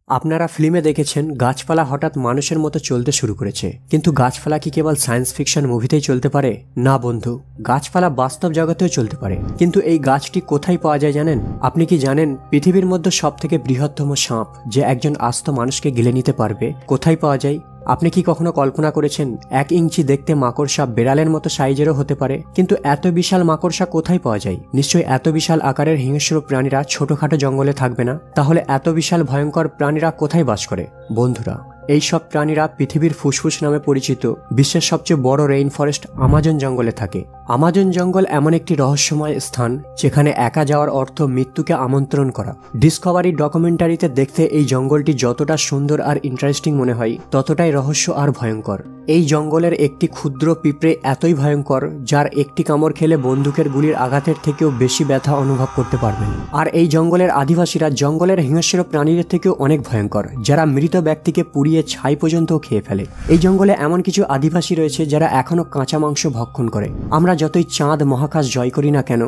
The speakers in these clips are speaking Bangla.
আপনারা ফিল্মে দেখেছেন গাছপালা হঠাৎ মানুষের মতো চলতে শুরু করেছে, কিন্তু গাছপালা কি কেবল সায়েন্স ফিকশন মুভিতেই চলতে পারে? না বন্ধু, গাছপালা বাস্তব জগতেও চলতে পারে। কিন্তু এই গাছটি কোথায় পাওয়া যায় জানেন? আপনি কি জানেন পৃথিবীর মধ্যে সবথেকে বৃহত্তম সাপ যে একজন আস্ত মানুষকে গিলে নিতে পারবে কোথায় পাওয়া যায়? আপনি কি কখনো কল্পনা করেছেন 1 ইঞ্চি দেখতে মাকড়সা বিড়ালের মতো সাইজেরও হতে পারে, কিন্তু এত বিশাল মাকড়সা কোথায় পাওয়া যায়? নিশ্চয়ই এত বিশাল আকারের হিংস্র প্রাণীরা ছোটখাটো জঙ্গলে থাকবে না। তাহলে এত বিশাল ভয়ঙ্কর প্রাণীরা কোথায় বাস করে? বন্ধুরা, এই সব প্রাণীরা পৃথিবীর ফুসফুস নামে পরিচিত বিশ্বের সবচেয়ে বড় রেইন ফরেস্ট আমাজন জঙ্গলে থাকে। আমাজন জঙ্গল এমন একটি রহস্যময় স্থান যেখানে একা যাওয়ার অর্থ মৃত্যুকে আমন্ত্রণ করা। ডিসকভারি ডকুমেন্টারিতে দেখতে এই জঙ্গলটি যতটা সুন্দর আর ইন্টারেস্টিং মনে হয়, ততটাই রহস্য আর ভয়ঙ্কর। এই জঙ্গলের একটি ক্ষুদ্র পিঁপড়ে এতই ভয়ঙ্কর যার একটি কামড় খেলে বন্দুকের গুলির আঘাতের থেকেও বেশি ব্যথা অনুভব করতে পারবেন। আর এই জঙ্গলের আদিবাসীরা জঙ্গলের হিংস্র প্রাণীদের থেকেও অনেক ভয়ঙ্কর, যারা মৃত ব্যক্তিকে পুড়িয়ে ছাই পর্যন্ত খেয়ে ফেলে। এই জঙ্গলে এমন কিছু আদিবাসী রয়েছে যারা এখনো কাঁচা মাংস ভক্ষণ করে। আমরা যতই চাঁদ মহাকাশ জয় করি না কেন,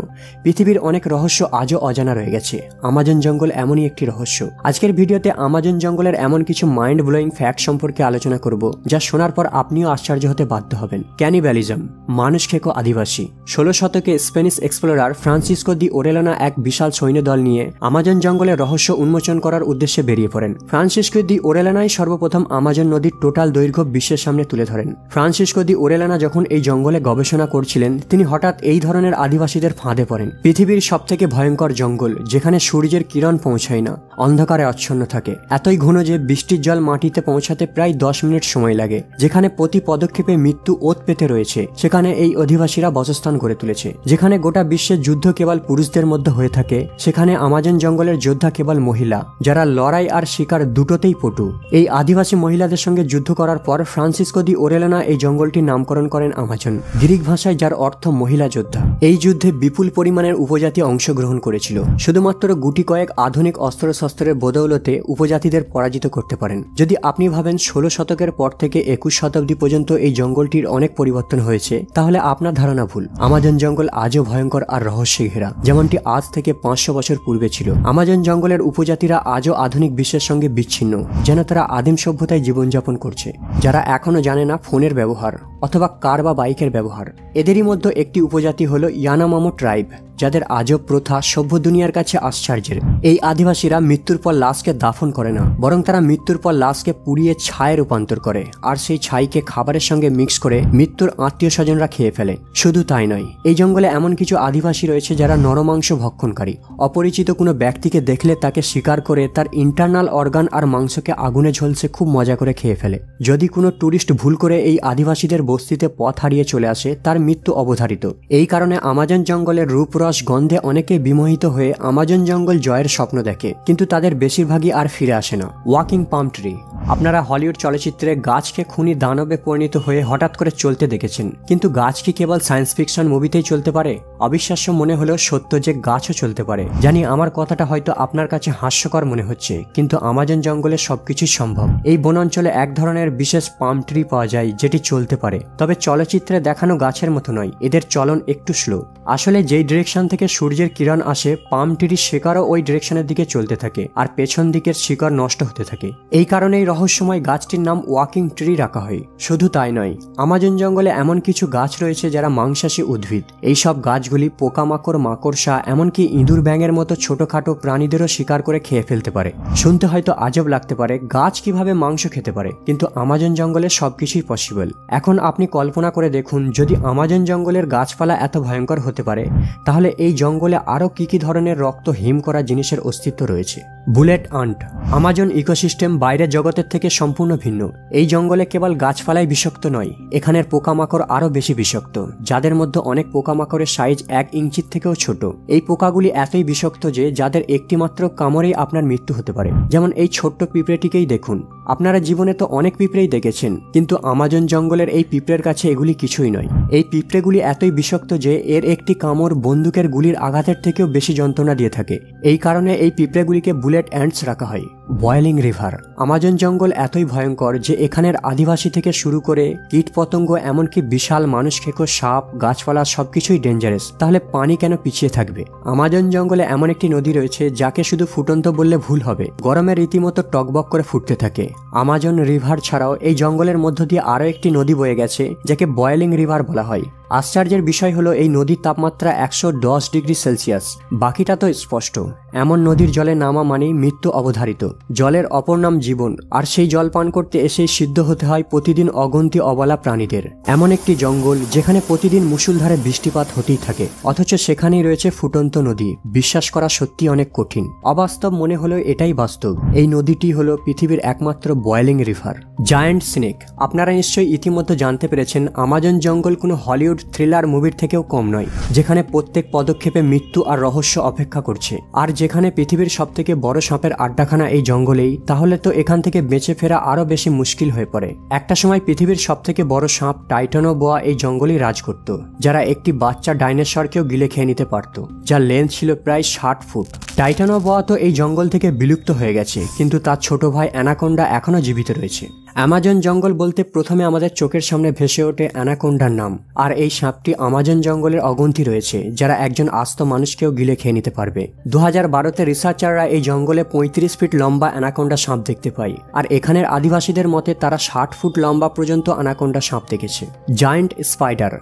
পৃথিবীর অনেক রহস্য আজও অজানা রয়ে গেছে। আমাজন জঙ্গল এমনই একটি রহস্য। আজকের ভিডিওতে আমাজন জঙ্গলের এমন কিছু মাইন্ড ব্লোয়িং ফ্যাক্ট সম্পর্কে আলোচনা করব, যা শোনার পর আপনিও আশ্চর্য হতে বাধ্য হবেন। ক্যানিব্যালিজম, মানুষ খেকো আদিবাসী। 16 শতকে স্প্যানিশ এক্সপ্লোরার ফ্রান্সিসকো দি ওরেলানা এক বিশাল সৈন্যদল নিয়ে আমাজন জঙ্গলের রহস্য উন্মোচন করার উদ্দেশ্যে বেরিয়ে পড়েন। ফ্রান্সিসকো দি ওরেলানাই সর্বপ্রথম আমাজন নদীর টোটাল দৈর্ঘ্য বিশ্বের সামনে তুলে ধরেন। ফ্রান্সিসকো দি ওরেলানা যখন এই জঙ্গলে গবেষণা করছিলেন, তিনি হঠাৎ এই ধরনের আদিবাসীদের ফাঁদে পড়েন। পৃথিবীর সবথেকে ভয়ঙ্কর জঙ্গল, যেখানে সূর্যের কিরণ পৌঁছায় না, অন্ধকারে আচ্ছন্ন থাকে, এতই ঘন যে বৃষ্টির জল মাটিতে পৌঁছাতে প্রায় 10 মিনিট সময় লাগে, যেখানে প্রতি পদক্ষেপে মৃত্যু ওত পেতে রয়েছে, সেখানে এই অধিবাসীরা বাসস্থান গড়ে তুলেছে। যেখানে গোটা বিশ্বের যুদ্ধ কেবল পুরুষদের মধ্যে হয়ে থাকে, সেখানে আমাজন জঙ্গলের যোদ্ধা কেবল মহিলা, যারা লড়াই আর শিকার দুটোতেই পটু। এই আদিবাসী মহিলাদের সঙ্গে যুদ্ধ করার পর ফ্রান্সিসকো দি ওরেলানা এই জঙ্গলটির নামকরণ করেন আমাজন, গ্রিক ভাষায় যার অর্থ মহিলা যোদ্ধা। এই যুদ্ধে বিপুল পরিমাণের উপজাতি অংশগ্রহণ করেছিল। শুধুমাত্র গুটি কয়েক আধুনিক অস্ত্রশস্ত্রের বদৌলতে উপজাতিদের পরাজিত করতে পারেন। যদি আপনি ভাবেন 16 শতকের পর থেকে 21 শতাব্দী পর্যন্ত এই জঙ্গলটির অনেক পরিবর্তন হয়েছে, তাহলে আপনার ধারণা ভুল। আমাজন জঙ্গল আজও ভয়ঙ্কর আর রহস্যে ঘেরা, যেমনটি আজ থেকে 500 বছর পূর্বে ছিল। আমাজন জঙ্গলের উপজাতিরা আজও আধুনিক বিশ্বের সঙ্গে বিচ্ছিন্ন, যেন তারা আদিম সভ্যতায় জীবনযাপন করছে, যারা এখনো জানে না ফোনের ব্যবহার অথবা কার বা বাইকের ব্যবহার। এদেরই মধ্যে একটি উপজাতি হলো ইয়ানামামো ট্রাইব, যাদের আজব প্রথা সভ্য দুনিয়ার কাছে আশ্চর্যের। এই আদিবাসীরা মৃত্যুর পর লাশকে দাফন করে না, বরং তারা মৃত্যুর পর লাশকে পুড়িয়ে ছায়ে রূপান্তর করে, আর সেই ছাইকে খাবারের সঙ্গে মিক্স করে মৃত্যুর আত্মীয় স্বজনরা খেয়ে ফেলে। শুধু তাই নয়, এই জঙ্গলে এমন কিছু আদিবাসী রয়েছে যারা নরমাংস ভক্ষণকারী। অপরিচিত কোনো ব্যক্তিকে দেখলে তাকে শিকার করে তার ইন্টারনাল অর্গান আর মাংসকে আগুনে ঝলসে খুব মজা করে খেয়ে ফেলে। যদি কোনো টুরিস্ট ভুল করে এই আদিবাসীদের বস্তিতে পথ হারিয়ে চলে আসে, তার মৃত্যু অবধারিত। এই কারণে আমাজন জঙ্গলের রূপরস গন্ধে অনেকে বিমোহিত হয়ে আমাজন জঙ্গল জয়ের স্বপ্ন দেখে, কিন্তু তাদের বেশিরভাগই আর ফিরে আসে না। ওয়াকিং পাম ট্রি, আপনারা হলিউড চলচ্চিত্রে গাছকে খুনি দানবে পরিণত হয়ে হঠাৎ করে চলতে দেখেছেন, কিন্তু গাছ কি কেবল সায়েন্স ফিকশন মুভিতেই চলতে পারে? অবিশ্বাস্য মনে হলেও সত্য যে গাছও চলতে পারে। জানি আমার কথাটা হয়তো আপনার কাছে হাস্যকর মনে হচ্ছে, কিন্তু আমাজন জঙ্গলে সবকিছুই সম্ভব। এই বনাঞ্চলে এক ধরনের বিশেষ পাম ট্রি পাওয়া যায় যেটি চলতে পারে, তবে চলচ্চিত্রে দেখানো গাছের মতো নয়। এদের চলন একটু স্লো। আসলে যেই ডিরেকশন থেকে সূর্যের কিরণ আসে, পাম ট্রির শিকড়ও ওই ডিরেকশনের দিকে চলতে থাকে, আর পেছন দিকের শিকড় নষ্ট হতে থাকে। এই কারণেই রহস্যময় গাছটির নাম ওয়াকিং ট্রি রাখা হয়। শুধু তাই নয়, আমাজন জঙ্গলে এমন কিছু গাছ রয়েছে যারা মাংসাশী উদ্ভিদ। এই সব গাছগুলি পোকামাকড়, মাকড়সা, এমনকি ইঁদুর ব্যাঙের মতো ছোটখাটো প্রাণীদেরও শিকার করে খেয়ে ফেলতে পারে। শুনতে হয়তো আজব লাগতে পারে, গাছ কিভাবে মাংস খেতে পারে, কিন্তু আমাজন জঙ্গলে সবকিছুই পসিবল। এখন আপনি কল্পনা করে দেখুন, যদি আমাজন জঙ্গলের গাছপালা এত ভয়ঙ্কর হতে পারে, তাহলে এই জঙ্গলে আরো কি কি ধরনের রক্ত হিম করা জিনিসের অস্তিত্ব রয়েছে। বুলেট আন্ট, আমাজন ইকোসিস্টেম বাইরের জগতের থেকে সম্পূর্ণ ভিন্ন। এই জঙ্গলে কেবল গাছপালাই বিষাক্ত নয়, এখানের পোকামাকড় আরো বেশি বিষাক্ত, যাদের মধ্যে অনেক পোকামাকড়ের সাইজ 1 ইঞ্চির থেকেও ছোট। এই পোকাগুলি এতই বিষাক্ত যে যাদের একটিমাত্র কামড়েই আপনার মৃত্যু হতে পারে। যেমন এই ছোট্ট পিঁপড়েটিকেই দেখুন। আপনারা জীবনে তো অনেক পিঁপড়েই দেখেছেন, কিন্তু আমাজন জঙ্গলের এই পিঁপড়ের কাছে এগুলি কিছুই নয়। এই পিঁপড়েগুলি এতই বিষাক্ত যে এর একটি কামড় বন্দুকের গুলির আঘাতের থেকেও বেশি যন্ত্রণা দিয়ে থাকে। এই কারণে এই পিঁপড়েগুলিকে বুলেট অ্যান্টস রাখা হয়। Boiling river. আমাজন জঙ্গল এতই ভয়ঙ্কর যে এখানের আদিবাসী থেকে শুরু করে কীটপতঙ্গ এমনকি বিশাল মানুষ খেকো সাপ গাছপালা সবকিছুই ডেঞ্জারাস। তাহলে পানি কেন পিছিয়ে থাকবে? আমাজন জঙ্গলে এমন একটি নদী রয়েছে যাকে শুধু ফুটন্ত বললে ভুল হবে, গরমে রীতিমতো টকবক করে ফুটতে থাকে। আমাজন রিভার ছাড়াও এই জঙ্গলের মধ্য দিয়ে আরও একটি নদী বয়ে গেছে যাকে বয়েলিং রিভার বলা হয়। আশ্চর্যের বিষয় হলো এই নদীর তাপমাত্রা 110 ডিগ্রি সেলসিয়াস। বাকিটা তো স্পষ্ট। এমন নদীর জলে নামা মানেই মৃত্যু অবধারিত। জলের অপর নাম জীবন, আর সেই জল পান করতে এসেই সিদ্ধ হতে হয় প্রতিদিন অগন্তি অবলা প্রাণীদের। এমন একটি জঙ্গল যেখানে প্রতিদিন মুষলধারে বৃষ্টিপাত হতেই থাকে, অথচ সেখানেই রয়েছে ফুটন্ত নদী। বিশ্বাস করা সত্যি অনেক কঠিন। অবাস্তব মনে হলেও এটাই বাস্তব। এই নদীটি হলো পৃথিবীর একমাত্র বয়েলিং রিভার। Giant snake. আপনারা নিশ্চয়ই ইতিমধ্যে জানতে পেরেছেন আমাজন জঙ্গল কোনো হলিউড থ্রিলার মুভির থেকেও কম নয়, যেখানে প্রত্যেক পদক্ষেপে মৃত্যু আর রহস্য অপেক্ষা করছে। আর যেখানে পৃথিবীর সবথেকে বড় সাপের আড্ডাখানা এই জঙ্গলেই, তাহলে তো এখান থেকে বেঁচে ফেরা আরো বেশি মুশকিল হয়ে পড়ে। একটা সময় পৃথিবীর সবথেকে বড় সাপ টাইটানোবোয়া এই জঙ্গলেই রাজ করত, যারা একটি বাচ্চা ডাইনোসরকেও গিলে খেয়ে নিতে পারত, যার লেন্থ ছিল প্রায় 60 ফুট। টাইটানোবোয়া তো এই জঙ্গল থেকে বিলুপ্ত হয়ে গেছে, কিন্তু তার ছোট ভাই অ্যানাকোন্ডা এখনো জীবিত রয়েছে। অ্যামাজন জঙ্গল বলতে প্রথমে আমাদের চোখের সামনে ভেসে ওঠে অ্যানাকোন্ডার নাম। আর এই সাপটি আমাজন জঙ্গলের অগন্তি রয়েছে, যারা একজন আস্ত মানুষকেও গিলে খেয়ে নিতে পারবে। 2012তে রিসার্চাররা এই জঙ্গলে 35 ফিট লম্বা অ্যানাকোন্ডা সাপ দেখতে পায়, আর এখানের আদিবাসীদের মতে তারা 60 ফুট লম্বা পর্যন্ত অ্যানাকোন্ডা সাপ দেখেছে। Giant spider.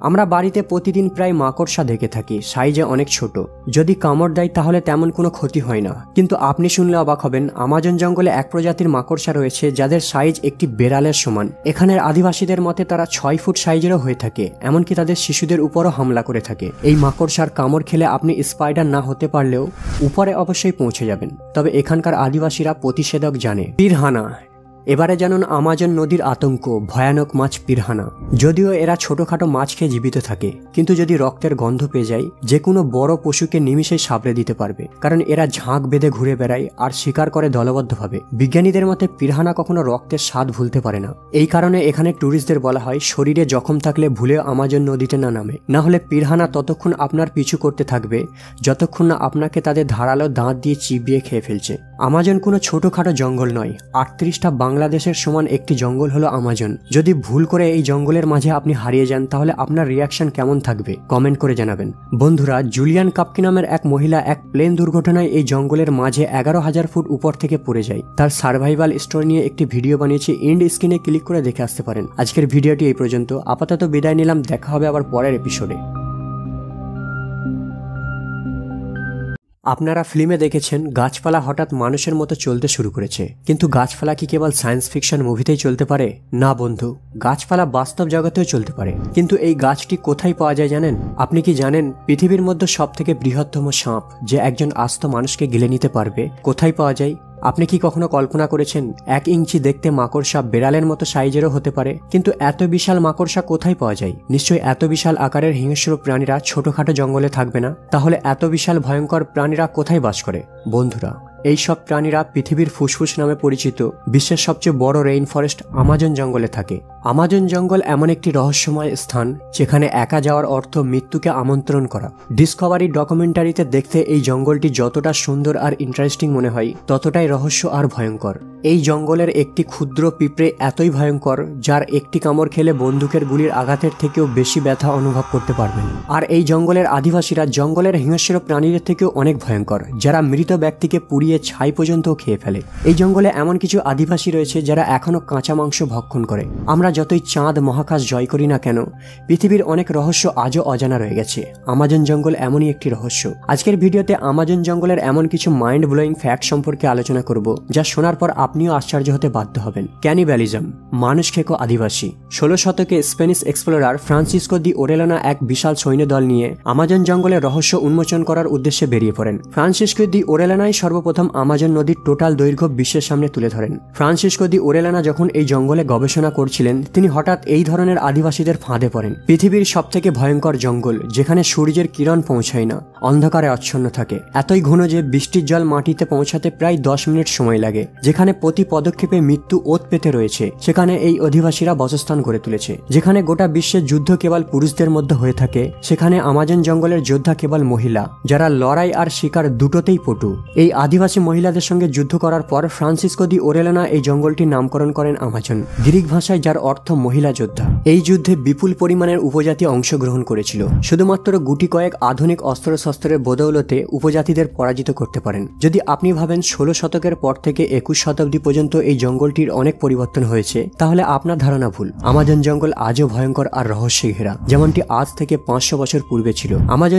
আমরা বাড়িতে প্রতিদিন প্রায় মাকড়সা দেখে থাকি, সাইজে অনেক ছোট। যদি কামড় দেয় তাহলে তেমন কোনো ক্ষতি হয় না, কিন্তু আপনি শুনলে অবাক হবেন, আমাজন জঙ্গলে এক প্রজাতির মাকড়সা রয়েছে যাদের সাইজ একটি বেড়ালের সমান। এখানের আদিবাসীদের মতে তারা 6 ফুট সাইজেরও হয়ে থাকে, এমনকি তাদের শিশুদের উপরও হামলা করে থাকে। এই মাকড়সার কামড় খেলে আপনি স্পাইডার না হতে পারলেও উপরে অবশ্যই পৌঁছে যাবেন। তবে এখানকার আদিবাসীরা প্রতিষেধক জানে। পিরহানা। এবারে জানুন আমাজন নদীর আতঙ্ক, ভয়ানক মাছ পিরহানা। যদিও এরা ছোটখাটো মাছ খেয়ে জীবিত থাকে, কিন্তু যদি রক্তের গন্ধ পেয়ে যায় যে কোনো বড় পশুকে নিমিষেই সাবড়ে দিতে পারবে, কারণ এরা ঝাঁক বেঁধে ঘুরে বেড়ায় আর শিকার করে দলবদ্ধভাবে। বিজ্ঞানীদের মতে পিরহানা কখনো রক্তের স্বাদ ভুলতে পারে না। এই কারণে এখানে ট্যুরিস্টদের বলা হয় শরীরে জখম থাকলে ভুলেও আমাজন নদীতে না নামে, না হলে পিরহানা ততক্ষণ আপনার পিছু করতে থাকবে যতক্ষণ না আপনাকে তাদের ধারালো দাঁত দিয়ে চিবিয়ে খেয়ে ফেলছে। আমাজন কোনো ছোটখাটো জঙ্গল নয়, 38টা বাংলাদেশের সমান একটি জঙ্গল হলো আমাজন। যদি ভুল করে এই জঙ্গলের মাঝে আপনি হারিয়ে যান তাহলে আপনার রিয়াকশন কেমন থাকবে কমেন্ট করে জানাবেন। বন্ধুরা, জুলিয়ান কাপকি নামের এক মহিলা এক প্লেন দুর্ঘটনায় এই জঙ্গলের মাঝে 11,000 ফুট উপর থেকে পড়ে যায়। তার সার্ভাইভাল স্টোরি নিয়ে একটি ভিডিও বানিয়েছি, এন্ড স্ক্রিনে ক্লিক করে দেখে আসতে পারেন। আজকের ভিডিওটি এই পর্যন্ত। আপাতত বিদায় নিলাম, দেখা হবে আবার পরের এপিসোডে। আপনারা ফিল্মে দেখেছেন গাছপালা হঠাৎ মানুষের মতো চলতে শুরু করেছে, কিন্তু গাছপালা কি কেবল সায়েন্স ফিকশন মুভিতেই চলতে পারে? না বন্ধু, গাছপালা বাস্তব জগতেও চলতে পারে। কিন্তু এই গাছটি কোথায় পাওয়া যায় জানেন? আপনি কি জানেন পৃথিবীর মধ্যে সবথেকে বৃহত্তম সাপ যে একজন আস্ত মানুষকে গিলে নিতে পারবে কোথায় পাওয়া যায়? আপনি কি কখনো কল্পনা করেছেন 1 ইঞ্চি দেখতে মাকড়সা বেড়ালের মতো সাইজেরও হতে পারে? কিন্তু এত বিশাল মাকড়সা কোথায় পাওয়া যায়? নিশ্চয়ই এত বিশাল আকারের হিংস্র প্রাণীরা ছোটখাটো জঙ্গলে থাকবে না। তাহলে এত বিশাল ভয়ঙ্কর প্রাণীরা কোথায় বাস করে? বন্ধুরা, এই সব প্রাণীরা পৃথিবীর ফুসফুস নামে পরিচিত বিশ্বের সবচেয়ে বড় রেইন ফরেস্ট আমাজন জঙ্গলে থাকে। আমাজন জঙ্গল এমন একটি রহস্যময় স্থান যেখানে একা যাওয়ার অর্থ মৃত্যুকে আমন্ত্রণ করা। ডিসকভারি ডকুমেন্টারিতে দেখতে এই জঙ্গলটি যতটা সুন্দর আর ইন্টারেস্টিং মনে হয়, ততটাই রহস্য আর ভয়ঙ্কর। এই জঙ্গলের একটি ক্ষুদ্র পিঁপড়ে এতই ভয়ঙ্কর যার একটি কামড় খেলে বন্দুকের গুলির আঘাতের থেকেও বেশি ব্যথা অনুভব করতে পারবেন। আর এই জঙ্গলের আদিবাসীরা জঙ্গলের হিংস্র প্রাণীদের থেকেও অনেক ভয়ঙ্কর, যারা মৃত ব্যক্তিকে পুড়িয়ে ছাই পর্যন্ত খেয়ে ফেলে। এই জঙ্গলে এমন কিছু আদিবাসী রয়েছে যারা এখনো কাঁচা মাংস ভক্ষণ করে। আমরা যতই চাঁদ মহাকাশ জয় করি না কেন, পৃথিবীর অনেক রহস্য আজও অজানা রয়ে গেছে। আমাজন জঙ্গল এমনই একটি রহস্য। আজকের ভিডিওতে আমাজন জঙ্গলের এমন কিছু মাইন্ড ব্লোয়িং ফ্যাক্ট সম্পর্কে আলোচনা করব, যা শোনার পর আপনিও আশ্চর্য হতে বাধ্য হবেন। ক্যানিব্যালিজম, মানুষ খেকো আদিবাসী। 16 শতকে স্প্যানিশ এক্সপ্লোরার ফ্রান্সিসকো দি ওরেলানা এক বিশাল সৈন্যদল নিয়ে আমাজন জঙ্গলের রহস্য উন্মোচন করার উদ্দেশ্যে বেরিয়ে পড়েন। ফ্রান্সিসকো দি ওরেলানাই সর্বপ্রথম আমাজন নদীর টোটাল দৈর্ঘ্য বিশ্বের সামনে তুলে ধরেন। ফ্রান্সিসকো দি ওরেলানা যখন এই জঙ্গলে গবেষণা করছিলেন, তিনি হঠাৎ এই ধরনের আদিবাসীদের ফাঁদে পড়েন। পৃথিবীর সবথেকে ভয়ঙ্কর জঙ্গল, যেখানে সূর্যের কিরণ পৌঁছায় না, অন্ধকারে আচ্ছন্ন থাকে, এতই ঘন যে বৃষ্টির জল মাটিতে পৌঁছাতে প্রায় 10 মিনিট সময় লাগে, যেখানে প্রতি পদক্ষেপে মৃত্যু ওত পেতে রয়েছে, সেখানে এই অধিবাসীরা বাসস্থান গড়ে তুলেছে। যেখানে গোটা বিশ্বের যুদ্ধ কেবল পুরুষদের মধ্যে হয়ে থাকে, সেখানে আমাজন জঙ্গলের যোদ্ধা কেবল মহিলা, যারা লড়াই আর শিকার দুটোতেই পটু। এই আদিবাসী মহিলাদের সঙ্গে যুদ্ধ করার পর ফ্রান্সিসকো দি ওরেলানা এই জঙ্গলটির নামকরণ করেন আমাজন, গ্রিক ভাষায় যার অর্থ মহিলা যোদ্ধা। এই যুদ্ধে বিপুল পরিমাণের উপজাতি অংশগ্রহণ করেছিল। শুধুমাত্র গুটি কয়েক আধুনিক অস্ত্রশস্ত্রের বদৌলতে উপজাতিদের পরাজিত করতে পারেন। যদি আপনি ভাবেন 16 শতকের পর থেকে 21 শতাব্দী পর্যন্ত এই জঙ্গলটির অনেক পরিবর্তন হয়েছে, তাহলে আপনার ধারণা ভুল। আমাজন জঙ্গল আজও ভয়ঙ্কর আর রহস্যে ঘেরা, যেমনটি আজ থেকে 500 বছর পূর্বে ছিল। আমাজন